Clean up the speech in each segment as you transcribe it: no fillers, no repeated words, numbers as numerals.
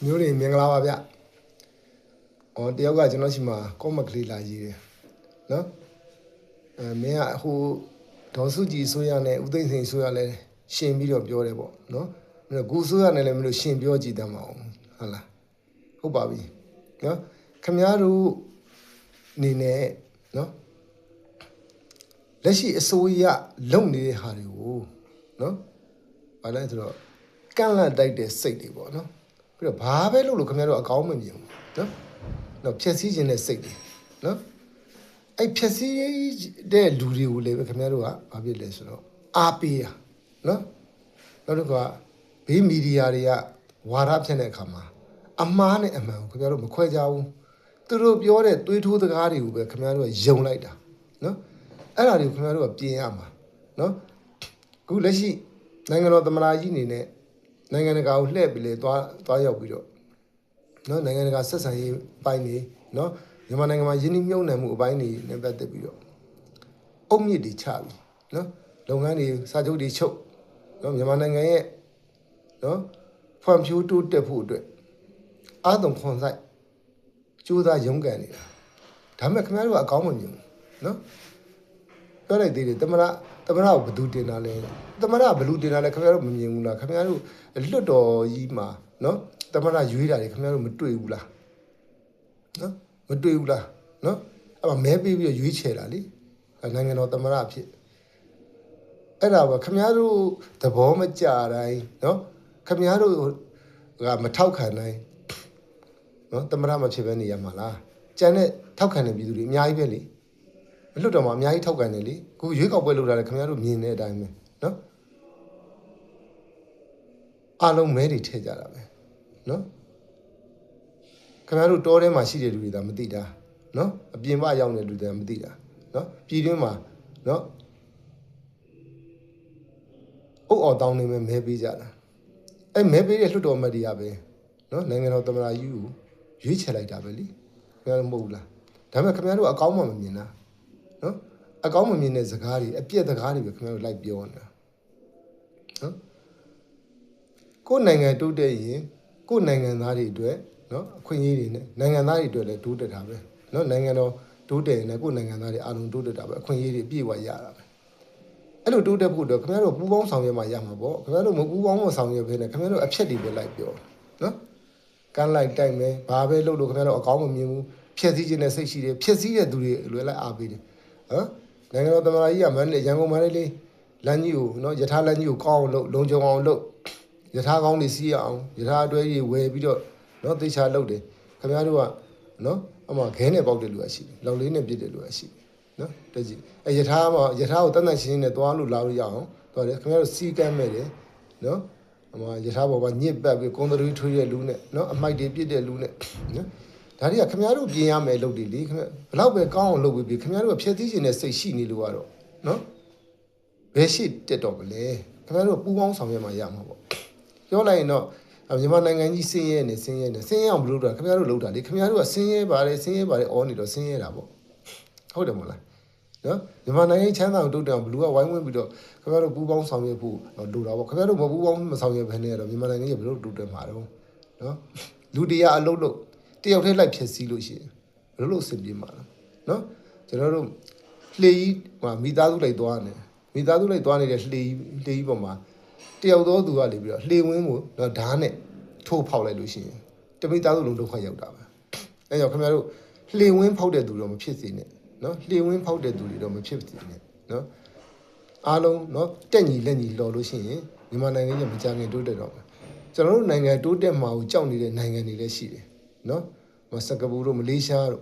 မျိုးတွေမင်္ဂလာပါဗျတယောက်ကကျွန်တော်ရှိမှာကောမကလေးလာရေးတယ်နော်မင်းကဟိုဒေါ်စုကြည်ဆိုရနဲ့ဦးသိန်းစိန်ဆိုရလဲရှင်ပြီးတော့ပြောတယ်ပေါ့နော်မင်းကိုဆိုရနဲ့လည်းမလို့ရှင်ပြောကြည့်တတ်မအောင်ဟုတ်လားဟုတ်ပါပြီနော်ခင်ဗျားတို့အနေနဲ့နော်လက်ရှိအစိုးရလုံနေတဲ့ဟာတွေကိုနော်ဘာလဲဆိုတော့ကန့်လန့်တိုက်တဲ့စိတ်တွေပေါ့နော်ပြီးတော့ဘာပဲလုပ်လို့ခင်ဗျားတို့အကောင်းမမြင်ဘူးနော်ဖြည့်ဆည်းခြင်းတဲ့စိတ်တွေနော်အဲ့ဖြည့်ဆည်းတဲ့လူတွေကိုလည်းပဲခင်ဗျားတို့ကဘာဖြစ်လဲဆိုတော့အားပေးရနော်နောက်တစ်ခါဘေးမီဒီယာတွေကဝါဒဖြန့်တဲ့အခါမှာအမှားနဲ့အမှန်ကိုခင်ဗျားတို့မခွဲကြဘူးသူတို့ပြောတဲ့သွေးထိုးစကားတွေကိုပဲခင်ဗျားတို့ကယုံလိုက်တာနော်အဲ့ဒါတွေကိုခင်ဗျားတို့ကပြင်ရမှာနော်အခုလက်ရှိနိုင်ငံတော်သမ္မတကြီးအနေနဲ့နိုင်ငံတကာကိုလှည့်ပြီးလေသွားရောက်ပြီးတော့နော်နိုင်ငံတကာဆက်ဆံရေးပိုင်းနေနော်မြန်မာနိုင်ငံမှာယင်းနှိမ့်မြုံနှံမှုအပိုင်းတွေနဲ့ပတ်သက်ပြီးတော့အုတ်မြစ်တွေချပြီနော်လုပ်ငန်းတွေစာချုပ်တွေချုပ်နော်မြန်မာနိုင်ငံရဲ့နော်ဖွံ့ဖြိုးတိုးတက်ဖို့အတွက်အားသွန်ခွန်ဆိုင်ကြိုးစားရုန်းကန်နေတာဒါပေမဲ့ခင်ဗျားတို့ကအကောင်းမမြင်ဘူးနော်ပြောလိုက်သေးတယ်သမ္မတကိုဘယ်သူတင်တာလဲသမ္မတဘယ်လူတင်တာလဲခင်ဗျားတို့မမြင်ဘူးလားခင်ဗျားတို့လွတ်တော်ကြီးမှာနော်သမ္မတရွေးတာတွေခင်ဗျားတို့မတွေ့ဘူးလားနော်မတွေ့ဘူးလားနော်အဲ့မှာမဲပေးပြီးတော့ရွေးချယ်တာလေနိုင်ငံတော်သမ္မတအဖြစ်အဲ့ဒါကခင်ဗျားတို့သဘောမကျတိုင်းနော်ခင်ဗျားတို့ကမထောက်ခံတိုင်းနော်သမ္မတမဖြစ်ဘဲနေရမှာလားကြံတဲ့ထောက်ခံတဲ့ပြည်သူတွေအများကြီးပဲလေမလွတ်တော်မှာအများကြီးထောက်ခံတယ်လေကိုရွေးကောက်ပွဲလုပ်တာလေခင်ဗျားတို့မြင်တဲ့အတိုင်းပဲနော်အားလုံးမဲတွေထည့်ကြတာပဲနော်ခင်ဗျားတို့တောထဲမှာရှိတဲ့လူတွေဒါမသိတာနော်အပြင်ပရောက်နေတဲ့လူတွေမသိတာနော်ပြည်တွင်းမှာနော်အုတ်အော်တောင်းနေမဲ့မဲပေးကြတာအဲ့မဲပေးတဲ့လွှတ်တော်မတ်တွေကပဲနော်နိုင်ငံတော်သမ္မတကြီးကိုရွေးချယ်လိုက်တာပဲလေခင်ဗျားတို့မဟုတ်ဘူးလားဒါပေမဲ့ခင်ဗျားတို့အကောင်းမှမမြင်တာနော်အကောင်းမမြင်တဲ့စကားတွေအပြည့်စကားတွေပဲခင်ဗျားတို့လိုက်ပြောနေတာနော်ကိုယ်နိုင်ငံတိုးတက်ရင်ကိုယ်နိုင်ငံသားတွေအတွက်နော်အခွင့်အရေးတွေနဲ့နိုင်ငံသားတွေအတွက်လည်းတိုးတက်တာပဲနော်နိုင်ငံတော်တိုးတက်ရင်လည်းကိုယ်နိုင်ငံသားတွေအားလုံးတိုးတက်တာပဲအခွင့်အရေးတွေအပြည့်အဝရတာပဲအဲ့လိုတိုးတက်ဖို့အတွက်ခင်ဗျားတို့ပူးပေါင်းဆောင်ရွက်မှရမှာပေါ့ခင်ဗျားတို့မပူးပေါင်းမဆောင်ရွက်ဘဲနဲ့ခင်ဗျားတို့အဖြတ်တွေပဲလိုက်ပြောနော်ကမ်းလိုက်တိုက်မယ်ဘာပဲလုပ်လို့ခင်ဗျားတို့အကောင်းမမြင်ဘူးဖြည့်ဆည်းခြင်းနဲ့စိတ်ရှိတယ်ဖြည့်ဆည်းတဲ့သူတွေလွယ်လိုက်အားပေးတယ်ဟမ်နိုင်ငံတော်သမ္မတကြီးကမန္တလေးရန်ကုန်မန္တလေးလမ်းကြီးကိုနော်ယထာလမ်းကြီးကိုကောင်းအောင်လုပ်လုံခြုံအောင်လုပ်ယထာကောင်းတွေစီးအောင်ယထာအတွဲကြီးဝယ်ပြီးတော့နော်သေချာလုပ်တယ်ခင်ဗျားတို့ကနော်အမှခဲနဲ့ပေါက်တဲ့လူကရှိတယ်လောက်လေးနဲ့ပြစ်တဲ့လူကရှိတယ်နော်တကြည့်ယထာကိုတတ်တတ်ရှင်းရှင်းနဲ့သွားလို့လာလို့ရအောင်သွားတယ်ခင်ဗျားတို့စီးကမ်းမဲ့တယ်နော်အမှယထာပေါ်မှာညစ်ပတ်ပြီးကုန်းတော်ထွေးတဲ့လူနဲ့နော်အမိုက်တွေပြစ်တဲ့လူနဲ့နော်ဒါတွေကခင်ဗျားတို့ပြင်ရမယ်လုပ်တယ်လေခင်ဗျဘလောက်ပဲကောင်းအောင်လုပ်ပြီးခင်ဗျားတို့ကဖြည့်ဆည်းခြင်းနဲ့စိတ်ရှိနေလို့ကတော့နော်ဘယ်ရှိတက်တော့မလဲခင်ဗျားတို့ပူပေါင်းဆောင်ရွက်မှရမှာပေါ့ပြောလိုက်ရင်တော့မြန်မာနိုင်ငံကြီးဆင်းရဲအောင်မလုပ်တာခင်ဗျားတို့လုပ်တာလေခင်ဗျားတို့ကဆင်းရဲပါတယ်အော်နေတော့ဆင်းရဲတာပေါ့ဟုတ်တယ်မဟုတ်လားနော်မြန်မာနိုင်ငံချမ်းသာအောင်တိုးတက်အောင်ဘလူကဝိုင်းဝန်းပြီးတော့ခင်ဗျားတို့ပူပေါင်းဆောင်ရွက်ဖို့လိုတာပေါ့ခင်ဗျားတို့မပူပေါင်းမဆောင်ရွက်ဘဲနဲ့တော့မြန်မာနိုင်ငံကြီးဘယ်လိုတိုးတက်မှာတော့နော်လူတရားအလုပ်လုပ်တယောက်တည်းလိုက်ဖြစ်စည်းလို့ရှိရင်ဘယ်လိုအဆင်ပြေမှာလဲနော်ကျွန်တော်တို့လှေကြီးမိသားစုလိုက်သွားနေတဲ့လှေကြီးပေါ်မှာတယောက်သောသူကလေပြီးတော့လှေဝင်းကိုတော့ဓာတ်နဲ့ထိုးဖောက်လိုက်လို့ရှိရင်တမိသားစုလုံးဒုက္ခရောက်တာပဲအဲကြောင့်ခင်ဗျားတို့လှေဝင်းဖောက်တဲ့သူတော့မဖြစ်စေနဲ့နော်လှေဝင်းဖောက်တဲ့သူတွေတော့မဖြစ်စေနဲ့နော်အားလုံးနော်တက်ညီလက်ညီလော်လို့ရှိရင်မြန်မာနိုင်ငံကြီးမကြခင်တိုးတက်တော့မယ်ကျွန်တော်တို့နိုင်ငံတိုးတက်မှာကိုကြောက်နေတဲ့နိုင်ငံတွေလည်းရှိတယ်နော်စင်ကာပူတို့မလေးရှားတို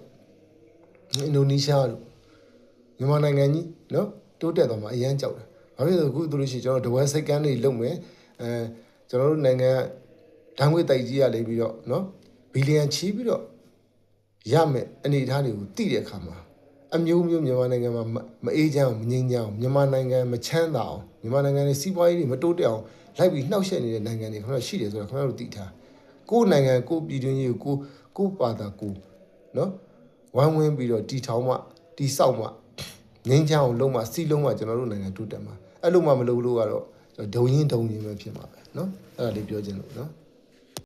့အင်ဒိုနီးရှားတို့မြန်မာနိုင်ငံကြီးနော်တိုးတက်တော့မှအရန်ကြောက်တယ်ဘာဖြစ်လို့အခုသူတို့ရှိကျွန်တော်ဒဝဲစိတ်ကန်းတွေလုံမယ်ကျွန်တော်တို့နိုင်ငံဓာတ်ငွေ့တိုက်ကြီးရလိမ့်ပြီးတော့နော်ဘီလီယံချီးပြီးတော့ရမယ်အနေအထားတွေကိုသိတဲ့အခါမှာအမျိုးမျိုးမြန်မာနိုင်ငံမှာမအေးချမ်းအောင်မငြိမ်းချမ်းအောင်မြန်မာနိုင်ငံမချမ်းသာအောင်မြန်မာနိုင်ငံရဲ့စီးပွားရေးတွေမတိုးတက်အောင်လိုက်ပြီးနှောက်ယှက်နေတဲ့နိုင်ငံတွေခင်ဗျားရှိတယ်ဆိုတော့ခင်ဗျားတို့သိထားကိုယ်နိုင်ငံကိုပြည်တွင်းရေးကိုပါတာကိုနော်ဝိုင်းဝန်းပြီးတော့တီထောင်မှတီဆောက်မှငင်းချအောင်လုံးမှစီးလုံးမှကျွန်တော်တို့နိုင်ငံတိုးတက်မှာအဲ့လိုမှမလုပ်လို့ကတော့ဒုံရင်ပဲဖြစ်မှာပဲเนาะအဲ့ဒါလေးပြောချင်လို့เนาะ